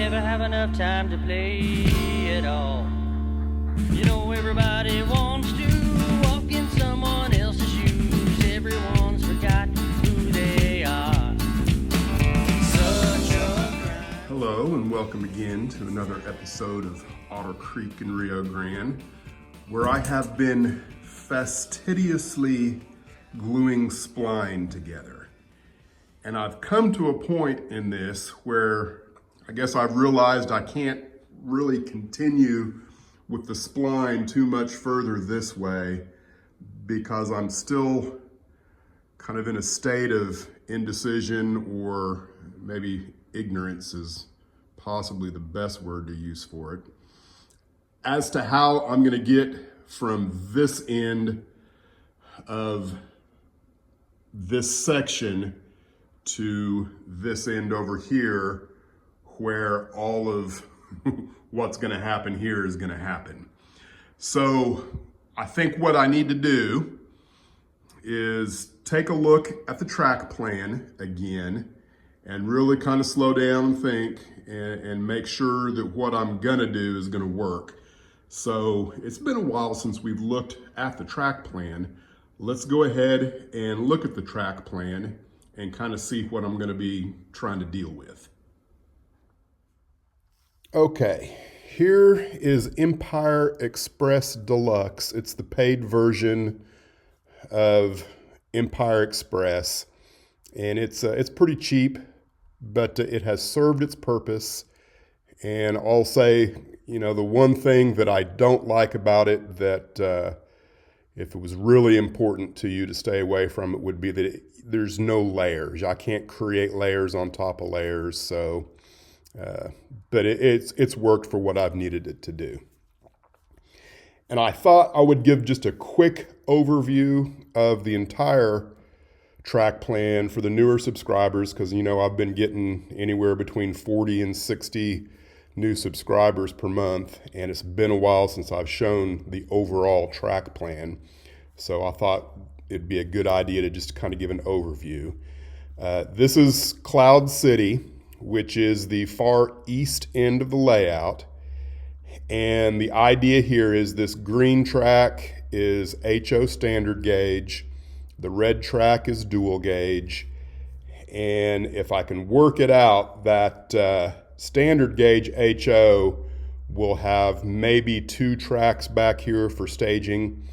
never have enough time to play it all. You know everybody wants to walk in someone else's shoes. Everyone's forgotten who they are. Such a grind. Hello and welcome again to another episode of Otter Creek in Rio Grande, where I have been fastidiously gluing spline together. And I've come to a point in this where I guess I've realized I can't really continue with the spline too much further this way because I'm still kind of in a state of indecision, or maybe ignorance is possibly the best word to use for it, as to how I'm going to get from this end of this section to this end over here, where all of what's going to happen here is going to happen. So I think what I need to do is take a look at the track plan again and really kind of slow down and think and make sure that what I'm going to do is going to work. So it's been a while since we've looked at the track plan. Let's go ahead and look at the track plan and kind of see what I'm going to be trying to deal with. Okay, here is Empire Express Deluxe. It's the paid version of Empire Express, and it's pretty cheap, but it has served its purpose. And I'll say, the one thing that I don't like about it, that if it was really important to you to stay away from it, would be that there's no layers. I can't create layers on top of layers. So, but it's worked for what I've needed it to do. And I thought I would give just a quick overview of the entire track plan for the newer subscribers, because I've been getting anywhere between 40 and 60 new subscribers per month, and it's been a while since I've shown the overall track plan. So I thought it'd be a good idea to just kind of give an overview. This is Cloud City, which is the far east end of the layout. And the idea here is this green track is HO standard gauge. The red track is dual gauge. And if I can work it out, that standard gauge HO will have maybe 2 tracks back here for staging,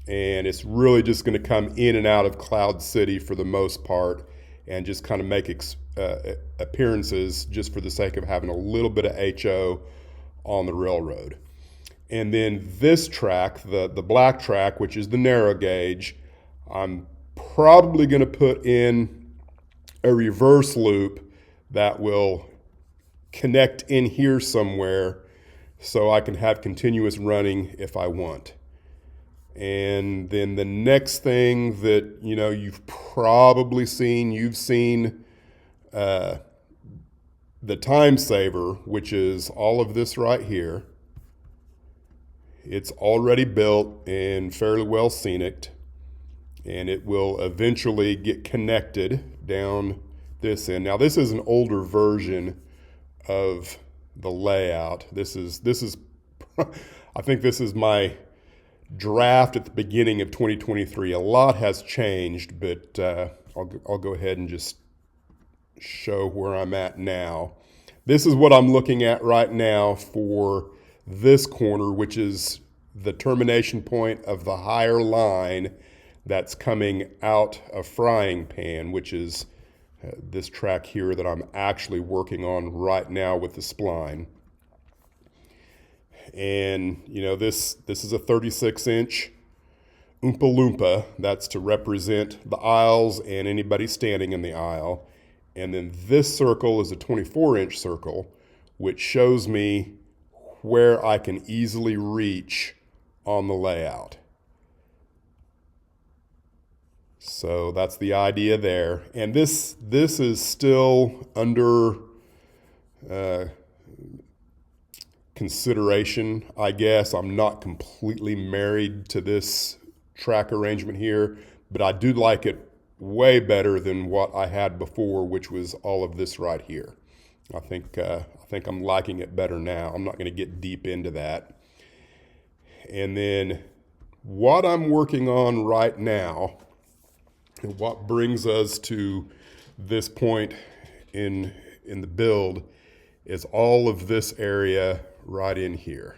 and it's really just going to come in and out of Cloud City for the most part and just kind of make appearances just for the sake of having a little bit of HO on the railroad. And then this track, the black track, which is the narrow gauge, I'm probably going to put in a reverse loop that will connect in here somewhere so I can have continuous running if I want. And then the next thing that you've probably seen, you've seen the time saver, which is all of this right here. It's already built and fairly well scenic, and it will eventually get connected down this end. Now this is an older version of the layout. This is I think this is my draft at the beginning of 2023. A lot has changed, but I'll go ahead and just show where I'm at now. This is what I'm looking at right now for this corner, which is the termination point of the higher line that's coming out of Frying Pan, which is this track here that I'm actually working on right now with the spline. And this is a 36-inch Oompa Loompa. That's to represent the aisles and anybody standing in the aisle. And then this circle is a 24-inch circle, which shows me where I can easily reach on the layout. So that's the idea there. And this is still under consideration, I guess. I'm not completely married to this track arrangement here, but I do like it way better than what I had before, which was all of this right here. I think I'm liking it better now. I'm not going to get deep into that. And then what I'm working on right now, and what brings us to this point in the build, is all of this area right in here.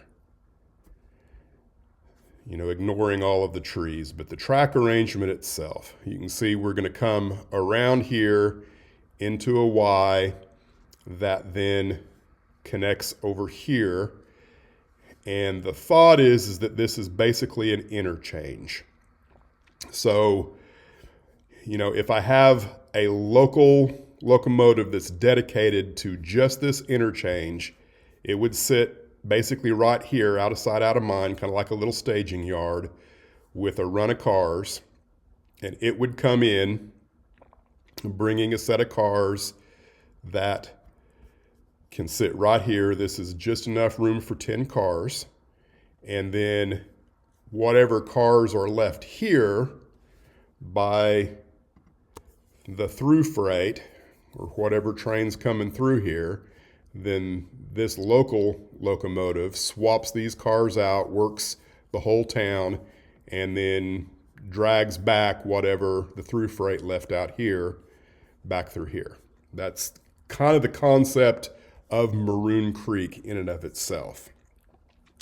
You know, ignoring all of the trees, but the track arrangement itself. You can see we're going to come around here into a Y that then connects over here. And the thought is that this is basically an interchange. So, you know, if I have a local locomotive that's dedicated to just this interchange, it would sit basically right here, out of sight, out of mind, kind of like a little staging yard with a run of cars. And it would come in, bringing a set of cars that can sit right here. This is just enough room for 10 cars. And then whatever cars are left here by the through freight or whatever train's coming through here, then this local locomotive swaps these cars out, works the whole town, and then drags back whatever the through freight left out here back through here. That's kind of the concept of Maroon Creek in and of itself.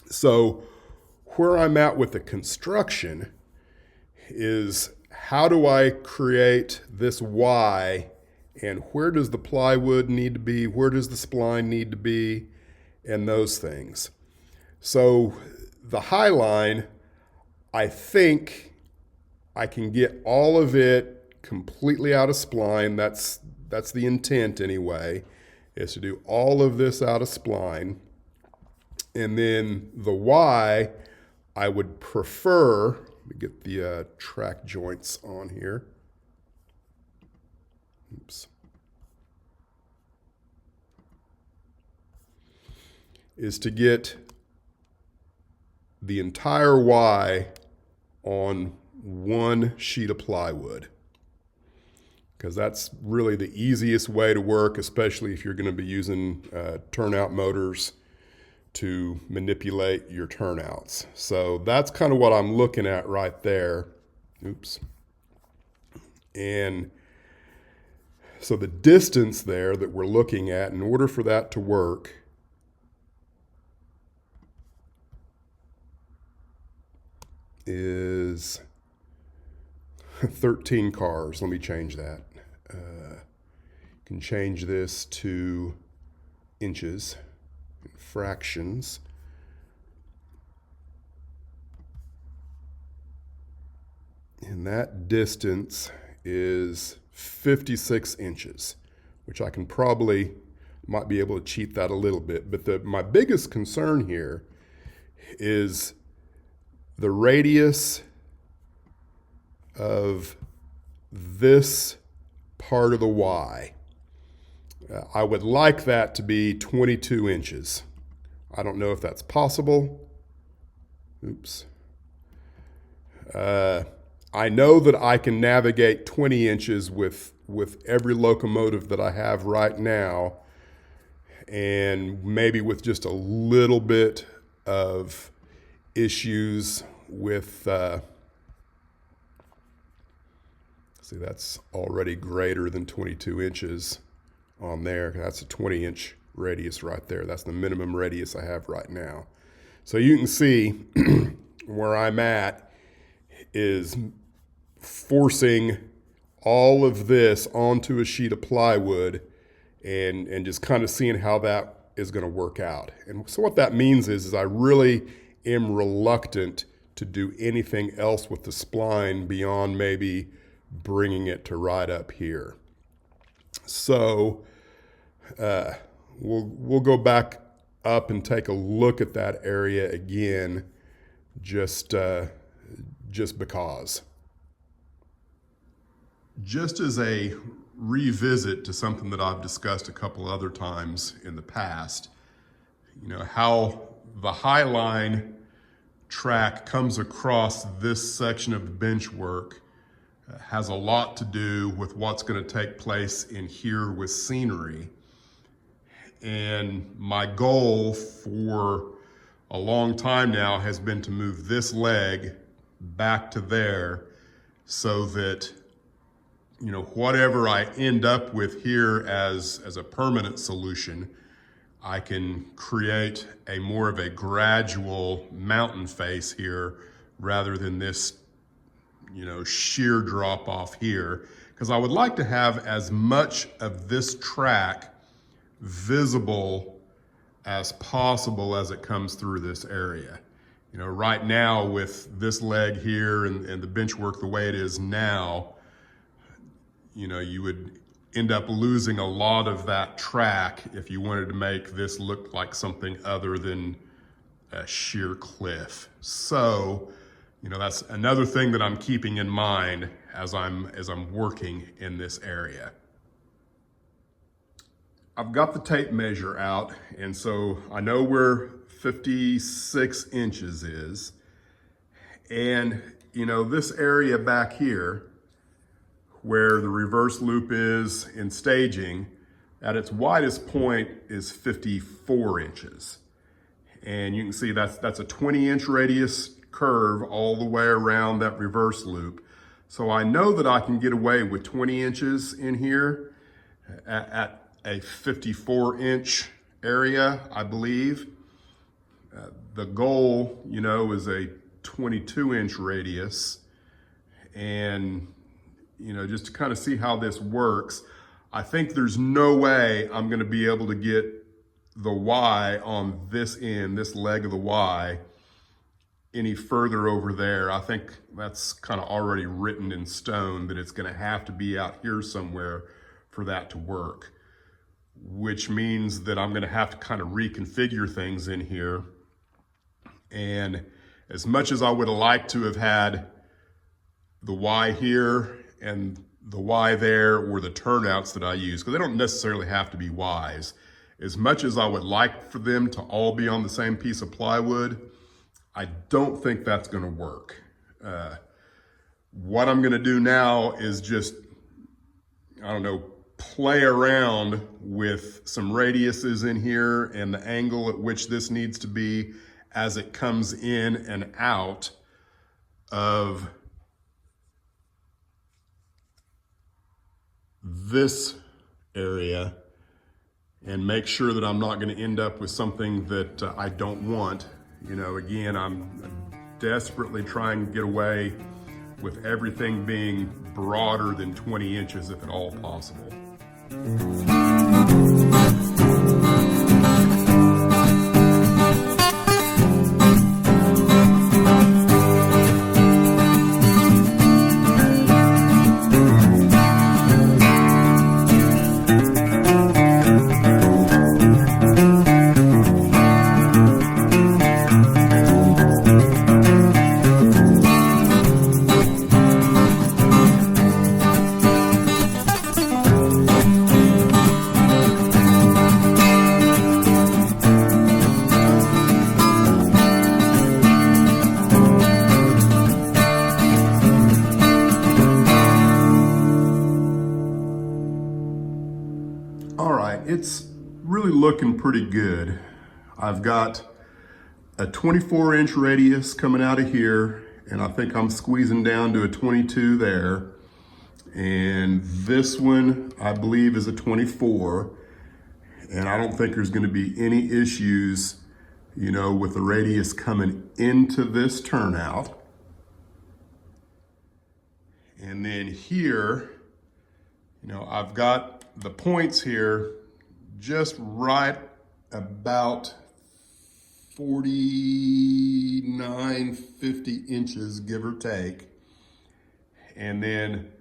So where I'm at with the construction is, how do I create this Y, and where does the plywood need to be? Where does the spline need to be? And those things. So the high line, I think I can get all of it completely out of spline. That's the intent anyway, is to do all of this out of spline. And then the Y, I would prefer, let me get the track joints on here. Oops. Is to get the entire Y on one sheet of plywood, because that's really the easiest way to work, especially if you're going to be using turnout motors to manipulate your turnouts. So that's kind of what I'm looking at right there. Oops. And so the distance there that we're looking at, in order for that to work, is 13 cars. Let me change that. Can change this to inches, fractions. And that distance is 56 inches, which I can might be able to cheat that a little bit. But my biggest concern here is the radius of this part of the Y. I would like that to be 22 inches. I don't know if that's possible. Oops. I know that I can navigate 20 inches with every locomotive that I have right now, and maybe with just a little bit of issues with, see, that's already greater than 22 inches on there. That's a 20-inch radius right there. That's the minimum radius I have right now. So you can see where I'm at is forcing all of this onto a sheet of plywood and just kind of seeing how that is going to work out. And so what that means is I really am reluctant to do anything else with the spline beyond maybe bringing it to right up here. So we'll go back up and take a look at that area again, just because. Just as a revisit to something that I've discussed a couple other times in the past, you know, how the High Line track comes across this section of the bench work has a lot to do with what's going to take place in here with scenery. And my goal for a long time now has been to move this leg back to there so that, you know, whatever I end up with here as a permanent solution, I can create a more of a gradual mountain face here rather than this, you know, sheer drop off here. Because I would like to have as much of this track visible as possible as it comes through this area. You know, right now with this leg here and the bench work the way it is now, you know, you would end up losing a lot of that track if you wanted to make this look like something other than a sheer cliff. So, you know, that's another thing that I'm keeping in mind as I'm working in this area. I've got the tape measure out, and so I know where 56 inches is. And, you know, this area back here, where the reverse loop is in staging, at its widest point is 54 inches. And you can see that's a 20-inch radius curve all the way around that reverse loop. So I know that I can get away with 20 inches in here at a 54-inch area, I believe. The goal, you know, is a 22-inch radius. And, you know, just to kind of see how this works, I think there's no way I'm going to be able to get the Y on this end, this leg of the Y, any further over there. I think that's kind of already written in stone that it's going to have to be out here somewhere for that to work, which means that I'm going to have to kind of reconfigure things in here. And as much as I would have liked to have had the Y here and the Y there were the turnouts that I use, because they don't necessarily have to be Ys. As much as I would like for them to all be on the same piece of plywood, I don't think that's going to work. What I'm going to do now is just, I don't know, play around with some radiuses in here and the angle at which this needs to be as it comes in and out of this area, and make sure that I'm not going to end up with something that I don't want. You know, again, I'm desperately trying to get away with everything being broader than 20 inches if at all possible. It's really looking pretty good. I've got a 24-inch radius coming out of here, and I think I'm squeezing down to a 22 there. And this one, I believe, is a 24. And I don't think there's going to be any issues, you know, with the radius coming into this turnout. And then here, you know, I've got the points here just right about 49, 50 inches, give or take. And then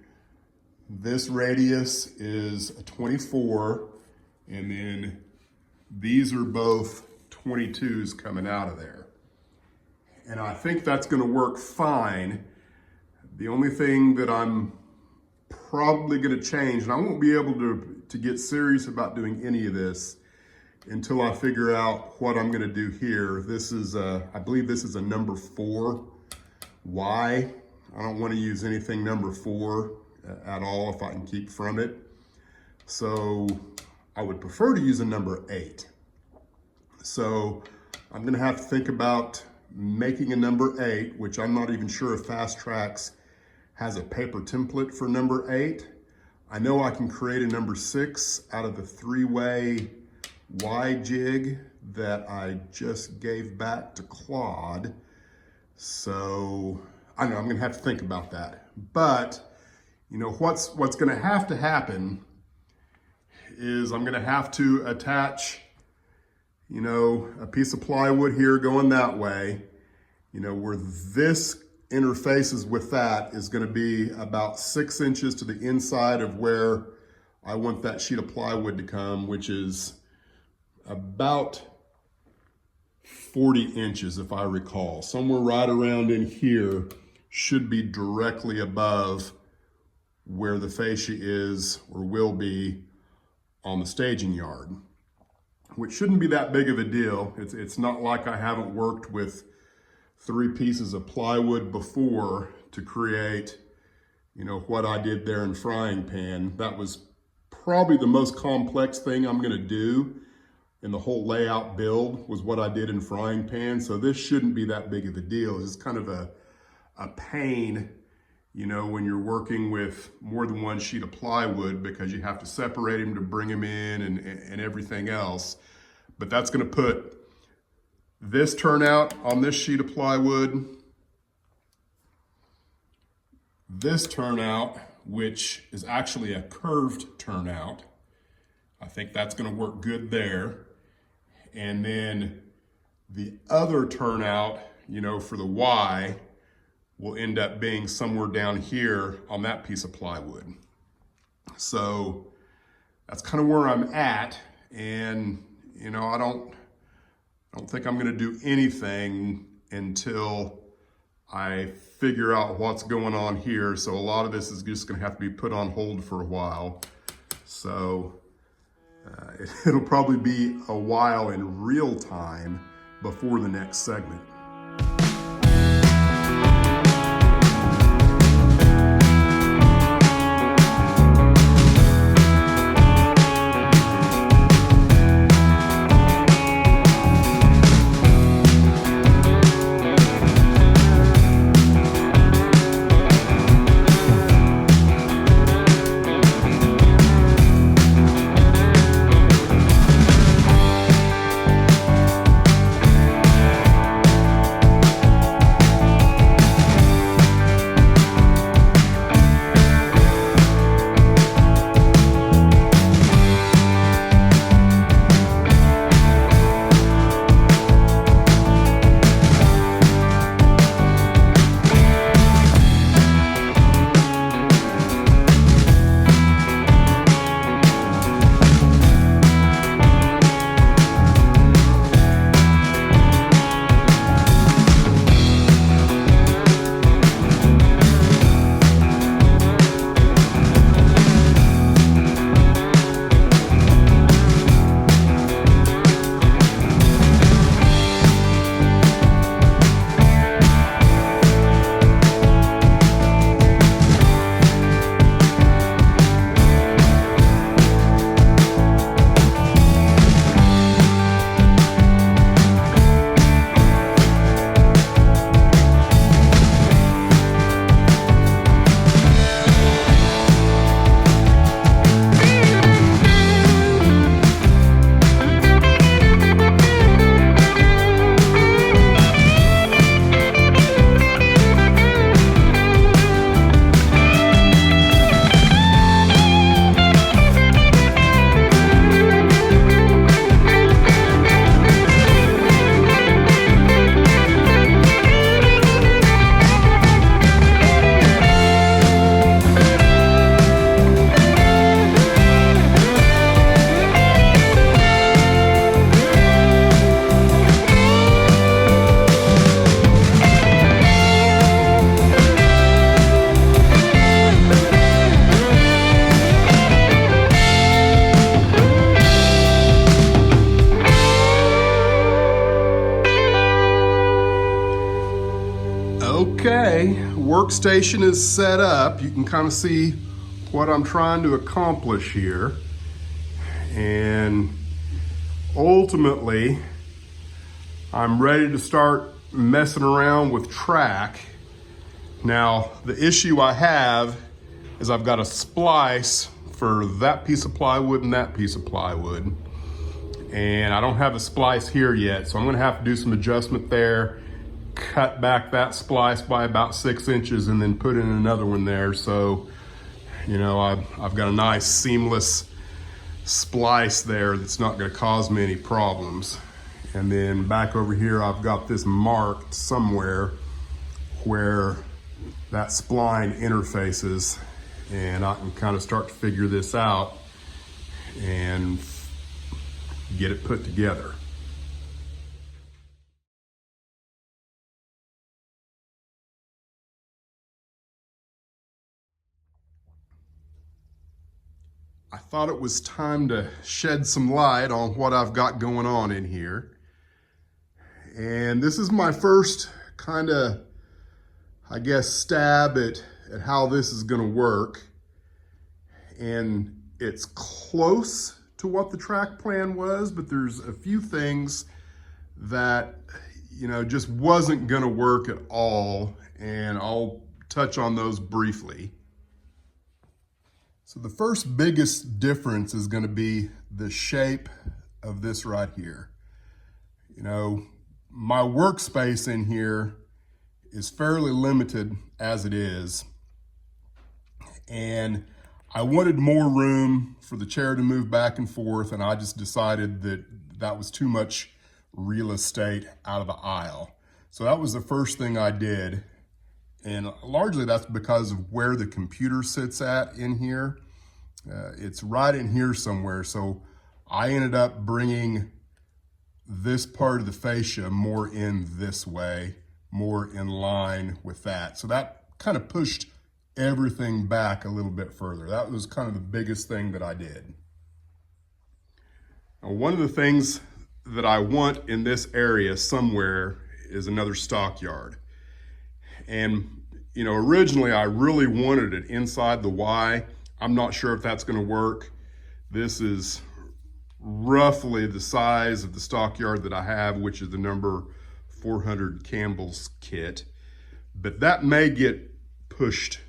this radius is a 24, and then these are both 22s coming out of there. And I think that's going to work fine. The only thing that I'm probably going to change, and I won't be able to get serious about doing any of this until I figure out what I'm going to do here. This is, I believe this is a number 4 Y. I don't want to use anything number 4 at all if I can keep from it. So I would prefer to use a number 8. So I'm gonna have to think about making a number 8, which I'm not even sure if Fast Tracks has a paper template for number 8. I know I can create a number 6 out of the 3-way Y jig that I just gave back to Claude. So I don't know, I'm gonna have to think about that. But you know, what's gonna have to happen is I'm gonna have to attach, you know, a piece of plywood here going that way, you know, where this interfaces with that is gonna be about 6 inches to the inside of where I want that sheet of plywood to come, which is about 40 inches if I recall. Somewhere right around in here should be directly above where the fascia is or will be on the staging yard, which shouldn't be that big of a deal. It's not like I haven't worked with 3 pieces of plywood before to create, you know, what I did there in Frying Pan. That was probably the most complex thing I'm gonna do in the whole layout build, was what I did in Frying Pan. So this shouldn't be that big of a deal. It's kind of a pain, you know, when you're working with more than one sheet of plywood, because you have to separate them to bring them in and everything else. But that's gonna put this turnout on this sheet of plywood, this turnout, which is actually a curved turnout. I think that's gonna work good there. And then the other turnout, you know, for the Y will end up being somewhere down here on that piece of plywood. So that's kind of where I'm at. And, you know, I don't think I'm gonna do anything until I figure out what's going on here. So a lot of this is just gonna have to be put on hold for a while. So it'll probably be a while in real time before the next segment. Okay, workstation is set up. You can kind of see what I'm trying to accomplish here. And ultimately, I'm ready to start messing around with track. Now, the issue I have is I've got a splice for that piece of plywood and that piece of plywood. And I don't have a splice here yet, so I'm gonna have to do some adjustment there, cut back that splice by about 6 inches and then put in another one there. So, you know, I've got a nice seamless splice there that's not gonna cause me any problems. And then back over here, I've got this marked somewhere where that spline interfaces, and I can kind of start to figure this out and get it put together. I thought it was time to shed some light on what I've got going on in here. And this is my first kind of, I guess, stab at how this is gonna work. And it's close to what the track plan was, but there's a few things that, you know, just wasn't gonna work at all. And I'll touch on those briefly. So the first biggest difference is gonna be the shape of this right here. You know, my workspace in here is fairly limited as it is. And I wanted more room for the chair to move back and forth, and I just decided that that was too much real estate out of the aisle. So that was the first thing I did. And largely that's because of where the computer sits at in here. It's right in here somewhere. So I ended up bringing this part of the fascia more in this way, more in line with that. So that kind of pushed everything back a little bit further. That was kind of the biggest thing that I did. Now, one of the things that I want in this area somewhere is another stockyard. And, you know, originally I really wanted it inside the Y. I'm not sure if that's gonna work. This is roughly the size of the stockyard that I have, which is the number 400 Campbell's kit. But that may get pushed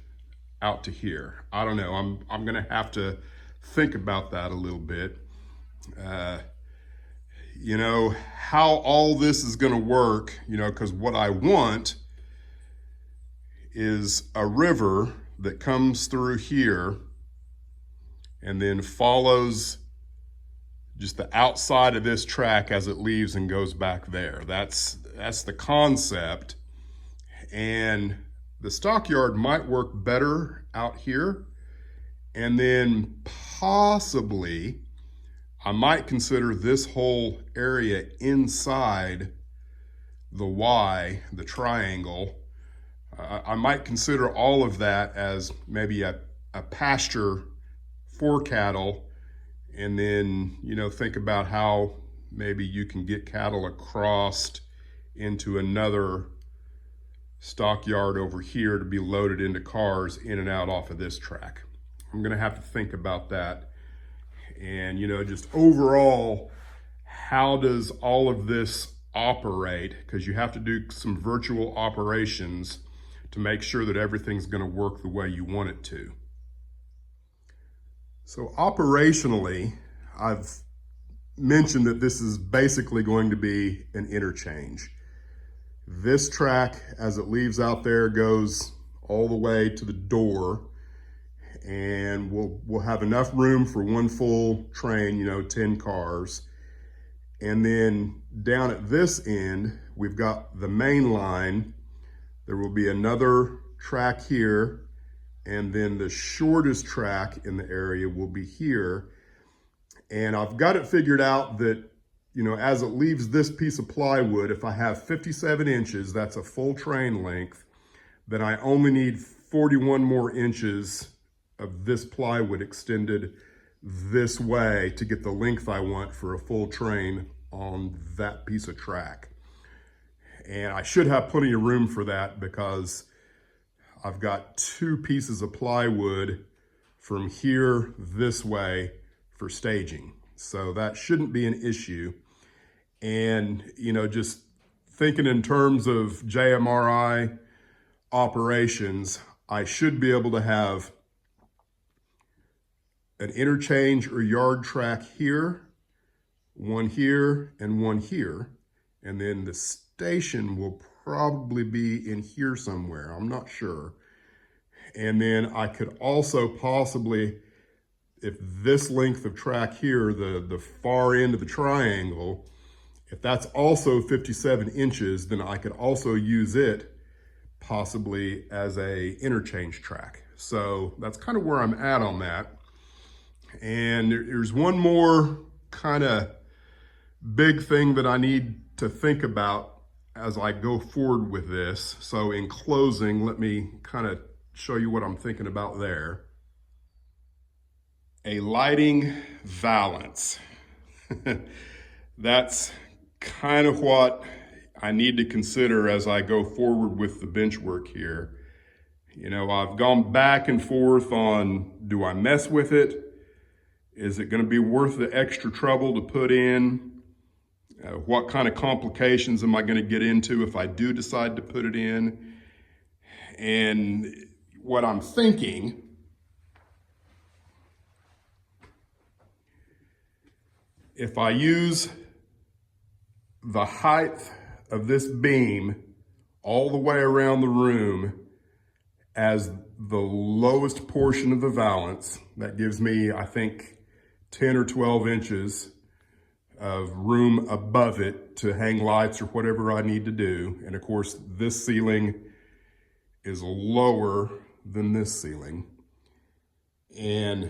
out to here. I don't know. I'm gonna have to think about that a little bit. You know, how all this is gonna work, you know, because what I want is a river that comes through here and then follows just the outside of this track as it leaves and goes back there. That's the concept. And the stockyard might work better out here. And then possibly I might consider this whole area inside the Y, the triangle. I might consider all of that as maybe a pasture for cattle. And then, you know, think about how maybe you can get cattle across into another stockyard over here to be loaded into cars in and out off of this track. I'm gonna have to think about that. And, you know, just overall, how does all of this operate? Because you have to do some virtual operations to make sure that everything's gonna work the way you want it to. So operationally, I've mentioned that this is basically going to be an interchange. This track, as it leaves out there, goes all the way to the door, and we'll have enough room for one full train, you know, 10 cars. And then down at this end, we've got the main line. There will be another track here, and then the shortest track in the area will be here. And I've got it figured out that, you know, as it leaves this piece of plywood, if I have 57 inches, that's a full train length, then I only need 41 more inches of this plywood extended this way to get the length I want for a full train on that piece of track. And I should have plenty of room for that because I've got 2 pieces of plywood from here this way for staging. So that shouldn't be an issue. And, just thinking in terms of JMRI operations, I should be able to have an interchange or yard track here, one here, and one here. And then the station will probably be in here somewhere. I'm not sure. And then I could also possibly, if this length of track here, the far end of the triangle, if that's also 57 inches, then I could also use it possibly as a interchange track. So that's kind of where I'm at on that. And there's one more kind of big thing that I need to think about as I go forward with this. So in closing, let me kind of show you what I'm thinking about there. A lighting valance. That's kind of what I need to consider as I go forward with the bench work here. I've gone back and forth on, do I mess with it? Is it going to be worth the extra trouble to put in? What kind of complications am I going to get into if I do decide to put it in? And what I'm thinking, if I use the height of this beam all the way around the room as the lowest portion of the valance, that gives me, I think, 10 or 12 inches of room above it to hang lights or whatever I need to do. And of course, this ceiling is lower than this ceiling. And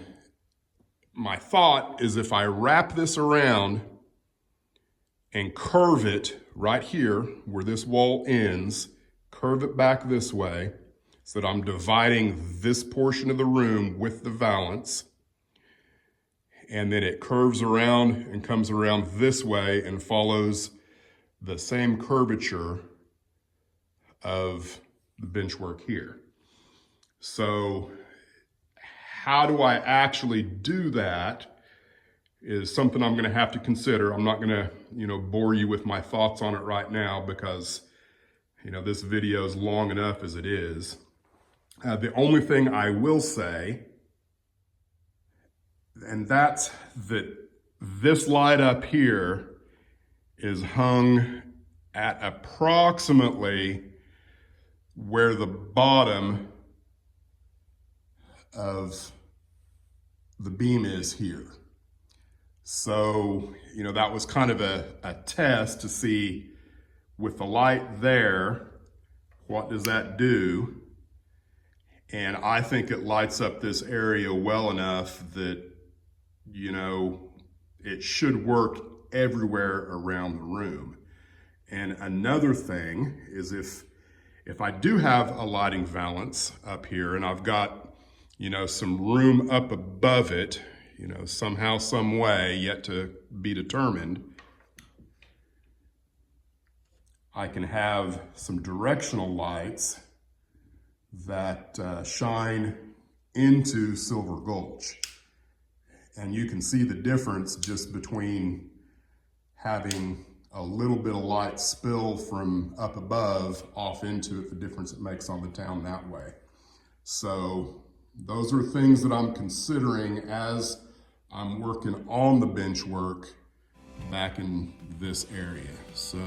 my thought is, if I wrap this around and curve it right here where this wall ends, curve it back this way so that I'm dividing this portion of the room with the valance, and then it curves around and comes around this way and follows the same curvature of the bench work here. So how do I actually do that is something I'm gonna have to consider. I'm not gonna, bore you with my thoughts on it right now because, this video is long enough as it is. The only thing I will say, and that's that this light up here is hung at approximately where the bottom of the beam is here. So, that was kind of a test to see with the light there, what does that do? And I think it lights up this area well enough that, it should work everywhere around the room. And another thing is if I do have a lighting valance up here and I've got, some room up above it, somehow, some way, yet to be determined, I can have some directional lights that shine into Silver Gulch. And you can see the difference just between having a little bit of light spill from up above off into it, the difference it makes on the town that way. So those are things that I'm considering as I'm working on the bench work back in this area. So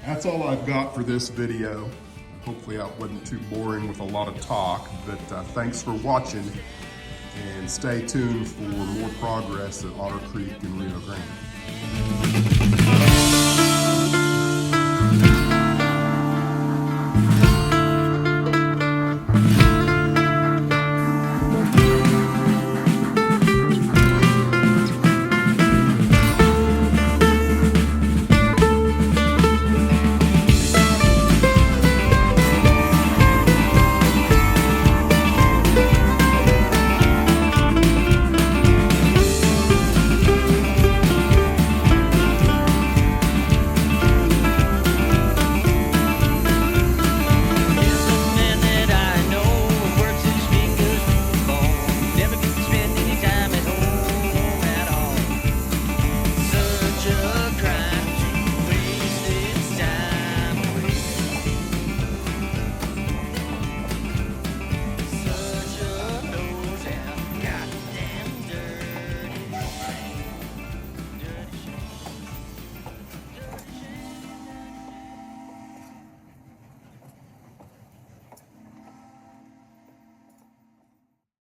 that's all I've got for this video. Hopefully that wasn't too boring with a lot of talk, but thanks for watching, and stay tuned for more progress at Otter Creek and Rio Grande.